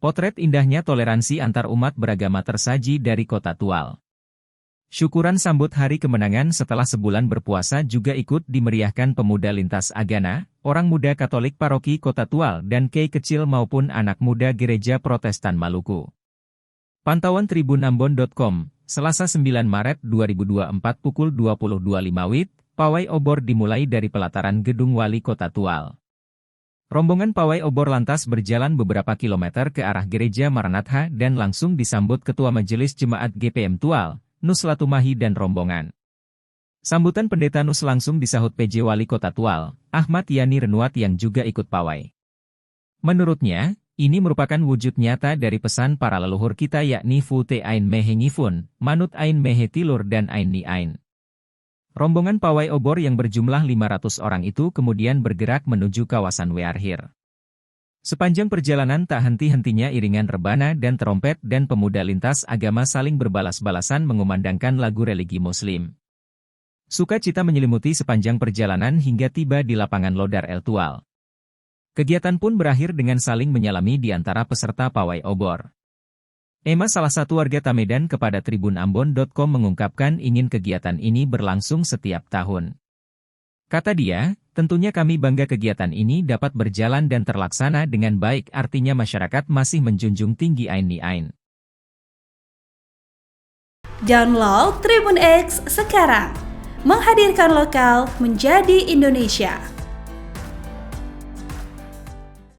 Potret indahnya toleransi antar umat beragama tersaji dari Kota Tual. Syukuran sambut Hari Kemenangan setelah sebulan berpuasa juga ikut dimeriahkan pemuda lintas agama, orang muda Katolik Paroki Kota Tual dan kiai kecil maupun anak muda Gereja Protestan Maluku. Pantauan tribunambon.com, Selasa 9 Maret 2024 pukul 20.25 WIB, pawai obor dimulai dari pelataran Gedung Wali Kota Tual. Rombongan pawai obor lantas berjalan beberapa kilometer ke arah Gereja Maranatha dan langsung disambut Ketua Majelis Jemaat GPM Tual, Nus Latumahi dan rombongan. Sambutan Pendeta Nus langsung disahut PJ Wali Kota Tual, Ahmad Yani Renuat yang juga ikut pawai. Menurutnya, ini merupakan wujud nyata dari pesan para leluhur kita yakni Fute Ain Mehe Ngifun, Manut Ain Mehe Tilur dan Ain Ni Ain. Rombongan pawai obor yang berjumlah 500 orang itu kemudian bergerak menuju kawasan Wearhir. Sepanjang perjalanan tak henti-hentinya iringan rebana dan terompet dan pemuda lintas agama saling berbalas-balasan mengumandangkan lagu religi Muslim. Sukacita menyelimuti sepanjang perjalanan hingga tiba di lapangan Lodar El Tual. Kegiatan pun berakhir dengan saling menyalami di antara peserta pawai obor. Emma, salah satu warga Tamedan, kepada tribunambon.com mengungkapkan ingin kegiatan ini berlangsung setiap tahun. Kata dia, tentunya kami bangga kegiatan ini dapat berjalan dan terlaksana dengan baik, artinya masyarakat masih menjunjung tinggi Ain Ni Ain. Download Tribun X sekarang, menghadirkan lokal menjadi Indonesia.